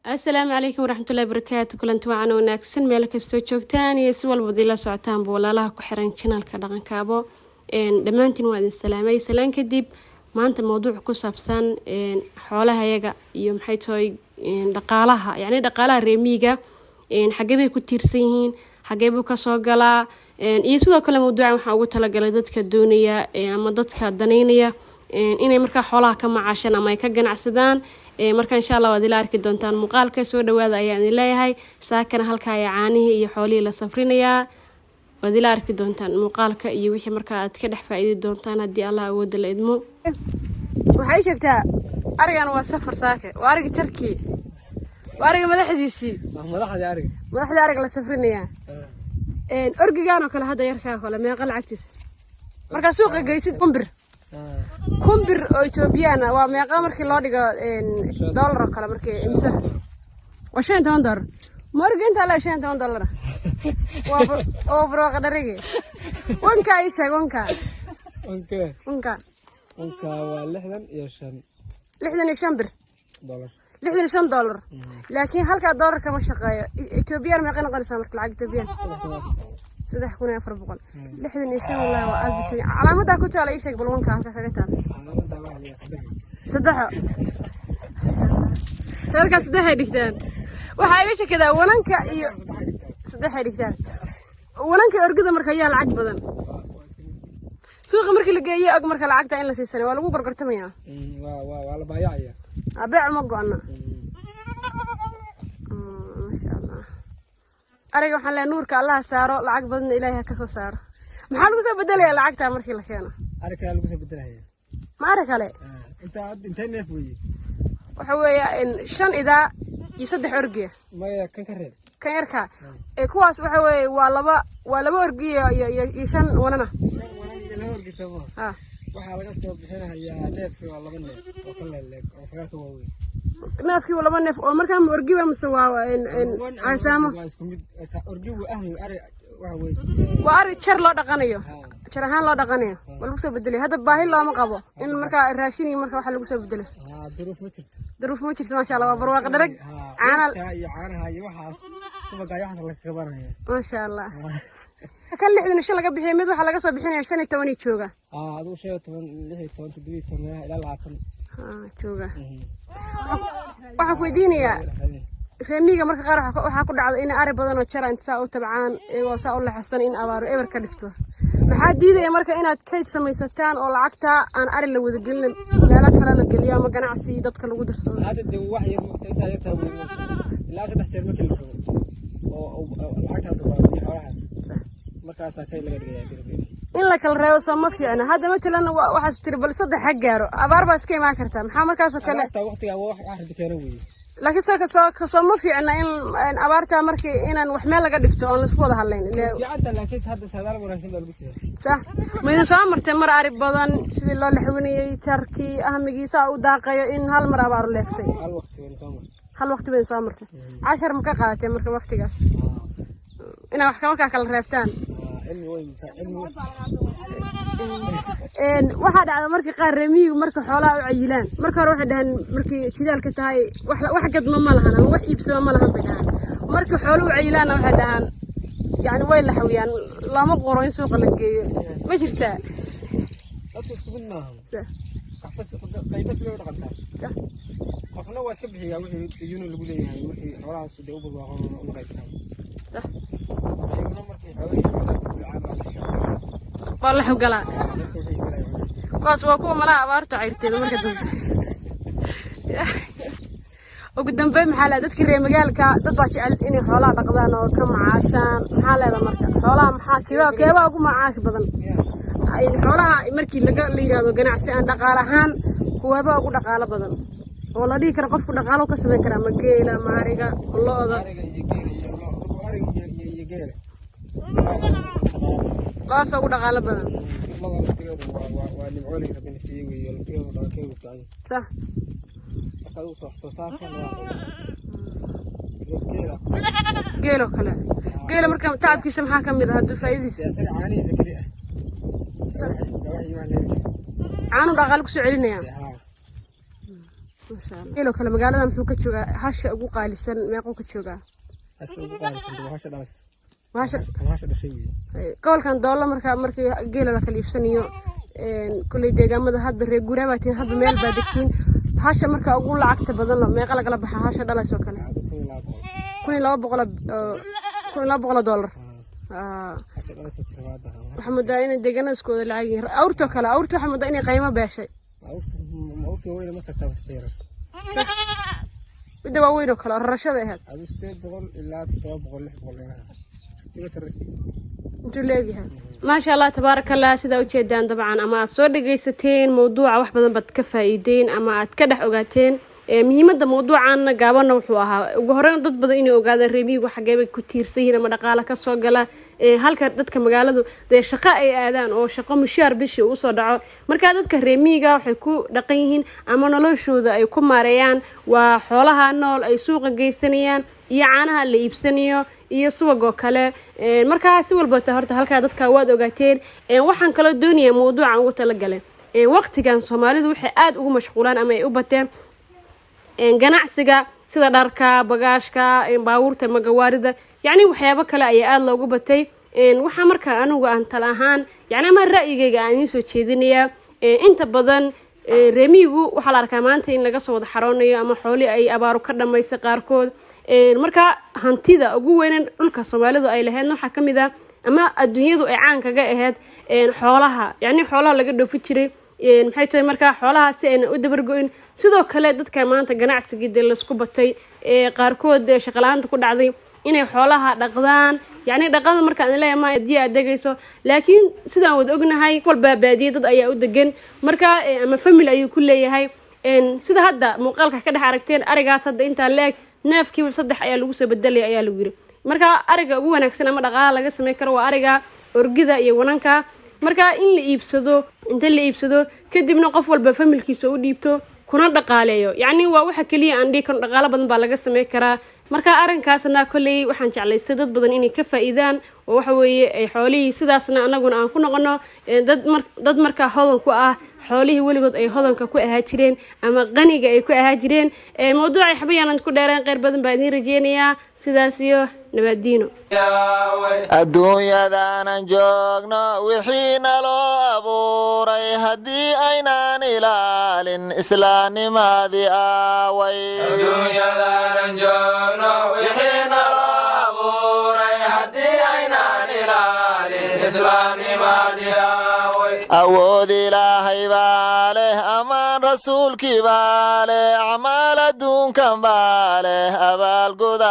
السلام عليكم ورحمة الله وبركاته. كلنت وعنا وناكسن مالك استوجوكتان يسوى البضيلة سعتان بولا كحرين شنال كدغن كابو دمانتين وادن السلامي سلام كدب ما أنت الموضوع كوسابسان حولها يجا يوم حيتوي دقالها يعني دقالها ريميجا حجبي كتيرسين حجبي كسوقلا يسوى كل موضوع وحاوت على جلدتك الدنيا أما ضدك الدنيا inay markaa xoolaha ka macaashaan ama ay ka ganacsadaan marka insha Allah waad ila arki doontaan muuqaalka soo dhawaada ayaan leeyahay saakana halka ay caanihii iyo xoolihii la safrinayaa waad ila arki doontaan muuqaalka iyo wixii markaa aad ka dhex faa'iidi doontaan hadii Allah awood la idmo waxay sheegtaa arigan waa safar saake waa ariga Turkey waa ariga madaxdiisii madaxda ariga la safrinayaa orgigaan oo kale hada yarkaa kale meeqa lacagtiisa marka suuqa geysid kumbir oo Ethiopian waa meeqa markii loo dhigo dollar kala markii imsa waa $50 markii inta la $50 waa bro qadarige wanka isa wanka waa 65 bir $65 laakiin halka dollar kama shaqeeyo Ethiopian meeqa noqonaysa markii lacag Ethiopian صدق كوني أفر بقول لحد النساء والله وألبسني علامة دا كنت على إيش يقبلون كهذا كذا صدق ترى صدق هيدكتان وحايش كذا ولنك صدق هيدكتان ولنك أرجع مركيا العجب بدن سوق مركي اللي جاية أجمر كالعجب إلا في السنة ولا مو برقرت مياه ولا بايعية أبيع مقعنا ما شاء الله ariga waxaan leeyahay nuurka Allah saaro lacag badan Ilaahay ka soo saaro maxaa lagu soo bedelayaa lacagta markii la keeno ariga lagu soo bedelayaa ma ariga kale inta neef weeye waxa weeyaa 5 idaa iyo 3 orgiya maya kan ka reeb kan yarka kuwaas waxa weeye waa laba orgiya iyo 5 wanana 5 orgi soo waxa laga soo bixinayaa neefki waa 2 neef oo kala leeg oo xagaa waaweyn نافكي ولا ما نف أو مركان أرجيبه مسوا إن عسامة أرجيبه أهل أري وأري شر لا دقنيه شرهان لا دقنيه ولا بس بدله هذا باهي لا ما قبوا إن مركا الراشيني مركا واحد بس بدله ظروف مشرت ما شاء الله بروق درج عانها يوحى سبق يحصل لك كبرها ما شاء الله كان لحد إن شاء الله قبل حميد وحلا قصب بحين عشان التوني تشوجا هذا شيء ليه تونت دوي تونها إلى العطن تشوجا waxaan ku weydiinayaa reemiga marka qaar waxa ku dhacdo in ari badan oo jara inta u tabcaan iyagoo saa u laxsan in abaaro eber ka dhigto maxaa diidaya marka inaad kayd samaysataan oo lacagta aan ari la wada gelin meelo kale la geliyo ama ganacsi dadka lagu darsado hada de wax yar muqtayta ayta weyn ilaa 3 jeer markii la rabo oo lacagtaas oo baatay xoolahaas markaas ka laga dhigayaa in la kala reebo soo ma fiicna hadda matalan waxaas tiri bal 3 xag gaaro abaar baa iska imaan kartaa maxaa markaas oo kale waqtiga wax ardi kara weey laakiin soo ma fiicna in abaarta markii inaan wax meel laga dhigto oo la isku wada hadlayn fiicanta laakiin hadda saadaal wanaagsan baa lagu jiraa sax ma soo martay mar ari badan sidii loo laxwinayay jarkii ahmigiisa u daaqayo in hal mar abaar leeftay hal waqti weyn soo martay 10 ma ka qaadatay marka waqtigaas ina wax kala reeftaan waxa dhacda markii qaar reemigu marka xoolaha u cayilaan marka hore waxa dhahan markii jidaalka tahay wax gadma ma lahan ama wax iibsama ma lahan bay dhahan markii xooluhu u cayilaan waxa dhahan yani way la xawiyaan lama qoro in suuqa la geeyo ma jirtaa dadku isku mid maaha qaybas loo dhaqantaa qofna waa iska bixiyaa wixii iyuna lagu leeyahay markii xoolahaas u barwaaqo u naqaystaan والله حقلا بس وكو ملا أبارتو عيرتين مركز وقدام بين محل دتك الرجال دت باشعل إني حولا تقدان أو كم عشان محل هذا مركز حولا محاسبة كيف أقوم معاش بدن يعني حولا مركي اللي يرادو جناح سان دقالهان هو هبا أقول دقالة بدن والله دي كره قف دقالة وكسبة كره مجيلة مارجة والله هذا لا سووا دقالة بدن صح قيلو كلا قيلو مركب تعب كيس محاكم كم إذا هدو فايديس عانو دقالك سعرين يا ما شاء الله إلو كلا مقالة محو كتشوغا هاشا أقو قالسان ميقو كتشوغا هاشا أقو قالسان هاشا دالس هاشا دشي قول كان دولة مركي قيلة لك اليفسانيو كل ديقام هذا هاد بري قراباتين هاد ميل بادكين هاشا مركا أقول لعكت بدن له ميقا لقلا بحا هاشا دالس وكلا كوني لا بغلا دولار هاشا دالس ترواده محمد داين ديقانا اسكو العاقي أورتو كلا أورتو محمد داين قيمة باشي أورتو وين ما سكتها بستيرة بدأ وينو كلا الرشاد هاد أبو ستيت بقول إلا تطوب بقول لح بقول لها تبصرتي انتو لاقيها ما شاء الله تبارك الله سيدا وجيدان طبعا أما صور دقيستين موضوع واحد بدن بتكفايدين أما أتكدح أوقاتين muhiimadda mawduucan gaabana wuxuu ahaa ugu horeyn dad badan inay ogaadaan reemiyigu xageebay ku tiirsan ama dhaqaale ka soo gala halka dadka magaaladu de shaqo ay aadaan oo shaqo mushaar bishii u soo dhaco marka dadka reemiyiga waxay ku dhaqan yihiin ama noloshooda ay ku maareeyaan waa xoolaha nool ay suuqa geysanayaan iyo caanaha la iibsanayo iyo subagoo kale marka si walba horta halka dadka waad ogaateen waxaan kala doonayaa mawduucan ugu tala galay waqtigan Soomaalidu waxay aad ugu mashquulaan ama ay u bateen ganacsiga sida dharka bagaashka baabuurta magawaarida yani waxyaabo kale ay aad loogu batay waxa marka anigu aan tal ahaan yani ma ra'yigayga aan soo jeedinaya inta badan reemigu waxa la arkaa maanta in laga soo wada xaroonayo ama xooli ay abaaro ka dhameysay qaarkood marka hantida ugu weyn dhulka Soomaalidu ay lahayd waxa kamid ah ama adduunyadu ay caan kaga ahayd xoolaha yani xoolaha laga dhoofi jiray maxay tahay marka xoolaha si ay u dabargoyn sidoo kale dadka maanta ganacsiga la isku batay qaarkood shaqalaanta ku dhacday inay xoolaha dhaqdaan yani dhaqada marka aan leeyahay ma diya dagayso laakiin sidaan wada ognahay walba baadiye dad ayaa u degan marka ama family ay ku leeyahay sida hadda muuqaalka ka dhex aragteen arigaas hadda inta leeg neefkii 3 ayaa lagu soo bedelay ayaa lagu yiri marka ariga ugu wanaagsan ama dhaqaalaha laga sameey karo waa ariga orgida iyo wananka marka in la iibsado inta la iibsado kadibna qof walba familkiisa u dhiibto kuna dhaqaaleeyo yani waa waxa kaliya aan dhig kan dhaqaale badan baa laga sameey karaa marka arinkaasna kulay waxaan jeclaystay dad badan inay ka faa'iidaan oo waxa weeye ay xoolihii sidaasna anaguna aan ku noqono dad marka hodan ku ah xoolihii waligood ay hodanka ku ahaa jireen ama qaniga ay ku ahaa jireen mawduuca xabayaan ku dheeraan qeyr badan baa idin rajeenayaa sidaas iyo nabadiino adduunyadaanan joogno wixii naloo abuuray haddii aynaan ilaalin islaamnimadii aaway adduunyadaanan joogno wixii naloo abuuray haddii aynaan ilaalin islaamnimadii aaway awood ilaahay baa leh amaan rasuulkii baa leh acmaal adduunkan baa leh abaalguda